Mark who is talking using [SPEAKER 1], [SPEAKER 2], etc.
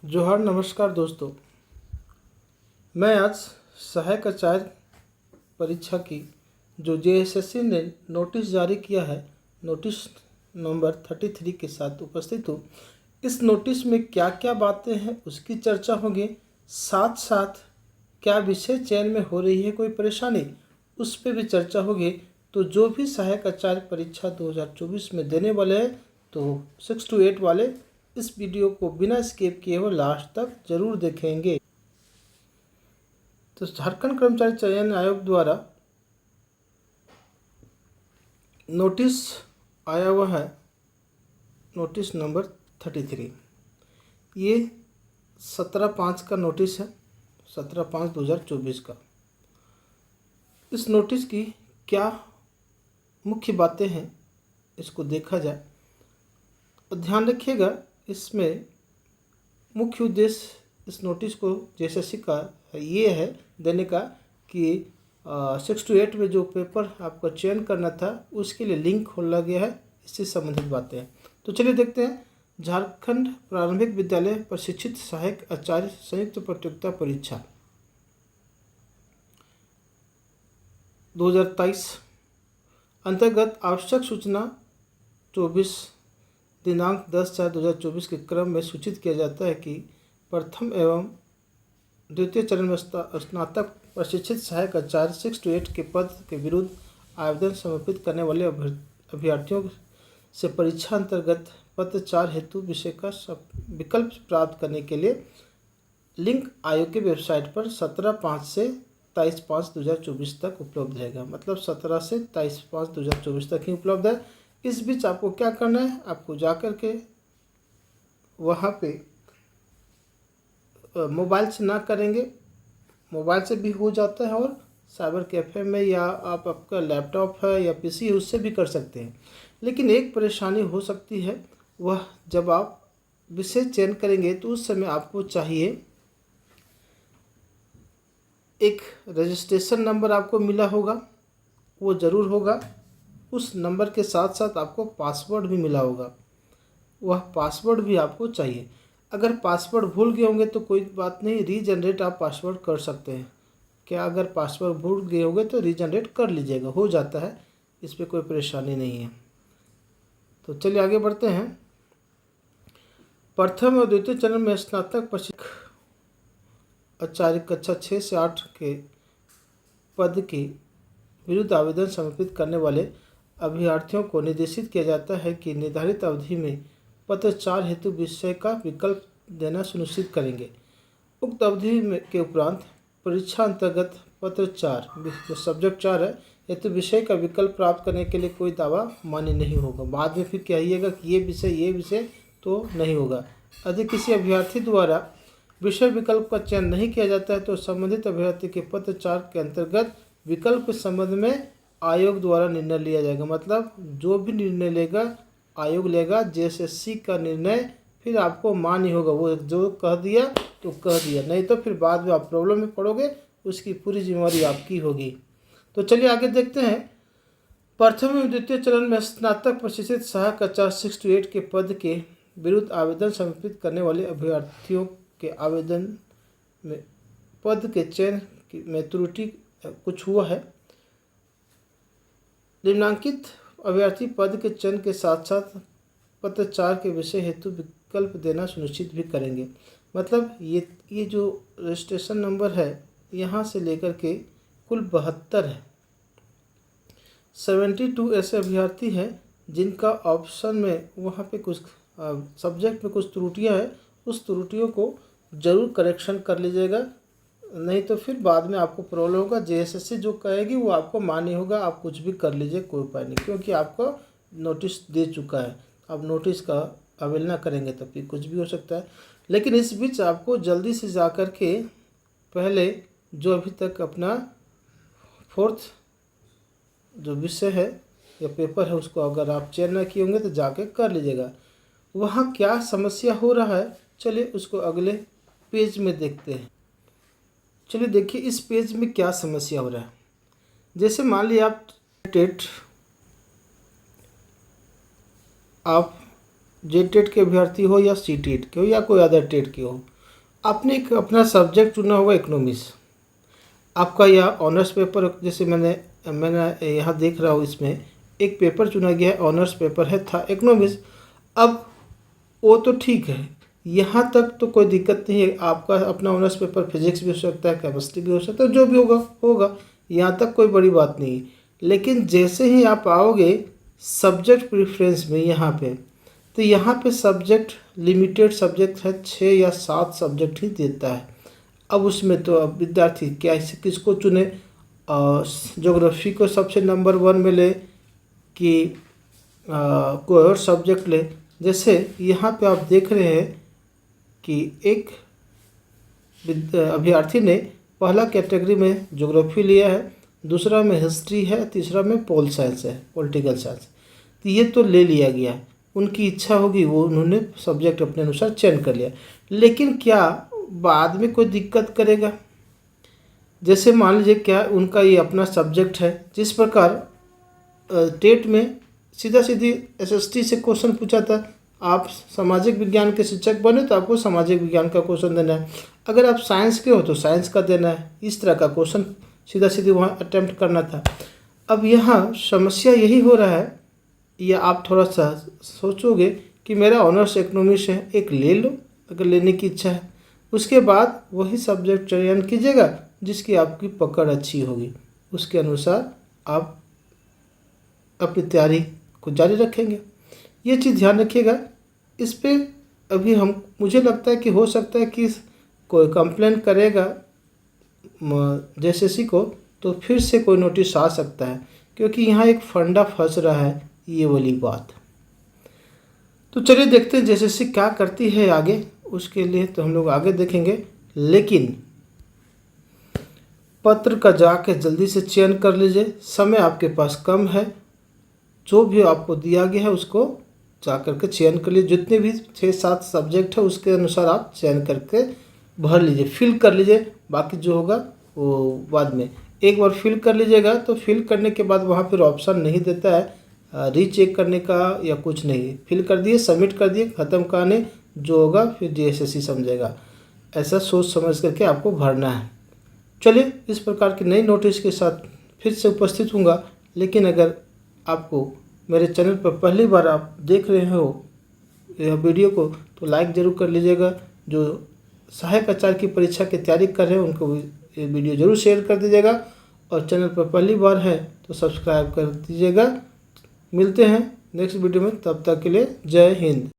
[SPEAKER 1] जोहार, नमस्कार दोस्तों। मैं आज सहायक आचार्य परीक्षा की जो जेएसएससी ने नोटिस जारी किया है, नोटिस नंबर 33 के साथ उपस्थित हूँ। इस नोटिस में क्या क्या बातें हैं उसकी चर्चा होगी। साथ साथ क्या विषय चयन में हो रही है कोई परेशानी, उस पर भी चर्चा होगी। तो जो भी सहायक आचार्य परीक्षा 2024 में देने वाले हैं, तो 6 to 8 वाले इस वीडियो को बिना स्किप किए हुए लास्ट तक जरूर देखेंगे। तो झारखंड कर्मचारी चयन आयोग द्वारा नोटिस आया हुआ है, नोटिस नंबर 33। ये 17/5 का नोटिस है, 17/5/2024 का। इस नोटिस की क्या मुख्य बातें हैं इसको देखा जाए तो ध्यान रखिएगा। इसमें मुख्य उद्देश्य इस नोटिस को जेएसएससी का ये है देने का कि 6 to 8 में जो पेपर आपका चयन करना था उसके लिए लिंक खोला गया है। इससे संबंधित बातें हैं। तो चलिए देखते हैं। झारखंड प्रारंभिक विद्यालय प्रशिक्षित सहायक आचार्य संयुक्त प्रतियोगिता परीक्षा 2023 अंतर्गत आवश्यक सूचना 24 दिनांक 10/4/2024 के क्रम में सूचित किया जाता है कि प्रथम एवं द्वितीय चरण में स्नातक प्रशिक्षित सहायक आचार्य 6 to 8 के पद के विरुद्ध आवेदन समर्पित करने वाले अभ्यर्थियों से परीक्षा अंतर्गत पत्र 4 हेतु विषय का विकल्प प्राप्त करने के लिए लिंक आयोग की वेबसाइट पर 17/5 से 23/5/2024 तक उपलब्ध रहेगा। मतलब 17 से 23/5/2024 तक ही उपलब्ध है। इस बीच आपको क्या करना है, आपको जाकर के वहाँ पे मोबाइल से ना करेंगे, मोबाइल से भी हो जाता है और साइबर कैफ़े में या आपका लैपटॉप है या पीसी है उससे भी कर सकते हैं। लेकिन एक परेशानी हो सकती है, वह जब आप विषय चयन करेंगे तो उस समय आपको चाहिए एक रजिस्ट्रेशन नंबर आपको मिला होगा, वो ज़रूर होगा। उस नंबर के साथ साथ आपको पासवर्ड भी मिला होगा, वह पासवर्ड भी आपको चाहिए। अगर पासवर्ड भूल गए होंगे तो कोई बात नहीं, रीजनरेट आप पासवर्ड कर सकते हैं। क्या अगर पासवर्ड भूल गए होंगे तो रीजनरेट कर लीजिएगा, हो जाता है, इस पर कोई परेशानी नहीं है। तो चलिए आगे बढ़ते हैं। प्रथम और द्वितीय चरण में स्नातक प्रशिक्षक आचार्य कक्षा 6 से 8 के पद के विरुद्ध आवेदन समर्पित करने वाले अभ्यर्थियों को निर्देशित किया जाता है कि निर्धारित अवधि में पत्र 4 हेतु विषय का विकल्प देना सुनिश्चित करेंगे। उक्त अवधि में के उपरांत परीक्षा अंतर्गत पत्र 4 जो सब्जेक्ट 4 है हेतु विषय का विकल्प प्राप्त करने के लिए कोई दावा मान्य नहीं होगा। बाद में फिर कहिएगा कि ये विषय तो नहीं होगा। यदि किसी अभ्यर्थी द्वारा विषय विकल्प का चयन नहीं किया जाता है तो संबंधित अभ्यर्थी के पत्र 4 के अंतर्गत विकल्प के संबंध में आयोग द्वारा निर्णय लिया जाएगा। मतलब जो भी निर्णय लेगा आयोग लेगा, जेएसएससी का निर्णय फिर आपको मान्य होगा। वो जो कह दिया तो कह दिया, नहीं तो फिर बाद में आप प्रॉब्लम में पड़ोगे, उसकी पूरी जिम्मेवारी आपकी होगी। तो चलिए आगे देखते हैं। प्रथम एवं द्वितीय चरण में स्नातक प्रशिक्षित सहायक आचार्य 6 to 8 के पद के विरुद्ध आवेदन समर्पित करने वाले अभ्यर्थियों के आवेदन में पद के चयन में त्रुटि कुछ हुआ है। निम्नांकित अभ्यर्थी पद के चयन के साथ साथ पत्र 4 के विषय हेतु विकल्प देना सुनिश्चित भी करेंगे। मतलब ये जो रजिस्ट्रेशन नंबर है यहाँ से लेकर के कुल 72 है। 72 ऐसे अभ्यर्थी हैं जिनका ऑप्शन में वहाँ पे कुछ सब्जेक्ट में कुछ त्रुटियाँ हैं। उस त्रुटियों को ज़रूर करेक्शन कर लीजिएगा, नहीं तो फिर बाद में आपको प्रॉब्लम होगा। जेएसएससी जो कहेगी वो आपको मान्य होगा, आप कुछ भी कर लीजिए, कोई उपाय नहीं, क्योंकि आपको नोटिस दे चुका है। अब नोटिस का अवहेलना करेंगे तो फिर कुछ भी हो सकता है। लेकिन इस बीच आपको जल्दी से जा कर के पहले जो अभी तक अपना 4th जो विषय है या पेपर है उसको अगर आप चयन न किए होंगे तो जाके कर लीजिएगा। वहाँ क्या समस्या हो रहा है, चलिए उसको अगले पेज में देखते हैं। चलिए देखिए इस पेज में क्या समस्या हो रहा है। जैसे मान लीजिए आप जेटेट के अभ्यर्थी हो या सीटेट के हो या कोई अदर टेट के हो, आपने एक अपना सब्जेक्ट चुना होगा इकोनॉमिक्स, आपका यह ऑनर्स पेपर, जैसे मैंने यहाँ देख रहा हूँ इसमें एक पेपर चुना गया है, ऑनर्स पेपर है था इकोनॉमिक्स। अब वो तो ठीक है, यहाँ तक तो कोई दिक्कत नहीं है, आपका अपना ऑनर्स पेपर फिजिक्स भी हो सकता है, केमिस्ट्री भी हो सकता है, जो भी होगा होगा, यहाँ तक कोई बड़ी बात नहीं है। लेकिन जैसे ही आप आओगे सब्जेक्ट प्रेफरेंस में यहाँ पे, तो यहाँ पे सब्जेक्ट लिमिटेड सब्जेक्ट है, 6 या 7 सब्जेक्ट ही देता है। अब उसमें तो अब विद्यार्थी क्या किसको चुने, ज्योग्राफी को सबसे नंबर 1 में ले कि कोई और सब्जेक्ट ले। जैसे यहाँ पे आप देख रहे हैं कि एक अभ्यर्थी ने पहला कैटेगरी में ज्योग्राफी लिया है, दूसरा में हिस्ट्री है, तीसरा में पोल साइंस है, पॉलिटिकल साइंस। तो ये तो ले लिया गया है, उनकी इच्छा होगी वो उन्होंने सब्जेक्ट अपने अनुसार चयन कर लिया। लेकिन क्या बाद में कोई दिक्कत करेगा? जैसे मान लीजिए क्या उनका ये अपना सब्जेक्ट है, जिस प्रकार टेट में सीधा सीधी एसएसटी से क्वेश्चन पूछा था, आप सामाजिक विज्ञान के शिक्षक बने तो आपको सामाजिक विज्ञान का क्वेश्चन देना है, अगर आप साइंस के हो तो साइंस का देना है, इस तरह का क्वेश्चन सीधा सीधी वहाँ अटेम्प्ट करना था। अब यहाँ समस्या यही हो रहा है, या आप थोड़ा सा सोचोगे कि मेरा ऑनर्स इकोनॉमिक्स है, एक ले लो अगर लेने की इच्छा है, उसके बाद वही सब्जेक्ट चयन कीजिएगा जिसकी आपकी पकड़ अच्छी होगी, उसके अनुसार आप अपनी तैयारी को जारी रखेंगे। ये चीज़ ध्यान रखिएगा। इस पे अभी मुझे लगता है कि हो सकता है कि कोई कंप्लेन करेगा जेएसएससी को, तो फिर से कोई नोटिस आ सकता है, क्योंकि यहाँ एक फंडा फंस रहा है, ये वाली बात। तो चलिए देखते हैं जेएसएससी क्या करती है आगे, उसके लिए तो हम लोग आगे देखेंगे। लेकिन पत्र का जाके जल्दी से चयन कर लीजिए, समय आपके पास कम है, जो भी आपको दिया गया है उसको जा करके चयन कर लीजिए, जितने भी 6-7 सब्जेक्ट है उसके अनुसार आप चयन करके भर लीजिए, फिल कर लीजिए, बाकी जो होगा वो बाद में। एक बार फिल कर लीजिएगा तो फिल करने के बाद वहाँ फिर ऑप्शन नहीं देता है रीचेक करने का या कुछ नहीं, फिल कर दिए, सबमिट कर दिए, ख़त्म कहानी, जो होगा फिर जेएसएससी समझेगा। ऐसा सोच समझ करके आपको भरना है। चलिए इस प्रकार की नई नोटिस के साथ फिर से उपस्थित हूँगा। लेकिन अगर आपको मेरे चैनल पर पहली बार आप देख रहे हो यह वीडियो को, तो लाइक ज़रूर कर लीजिएगा। जो सहायक आचार्य की परीक्षा की तैयारी कर रहे हैं उनको ये वीडियो ज़रूर शेयर कर दीजिएगा, और चैनल पर पहली बार है तो सब्सक्राइब कर दीजिएगा। मिलते हैं नेक्स्ट वीडियो में, तब तक के लिए जय हिंद।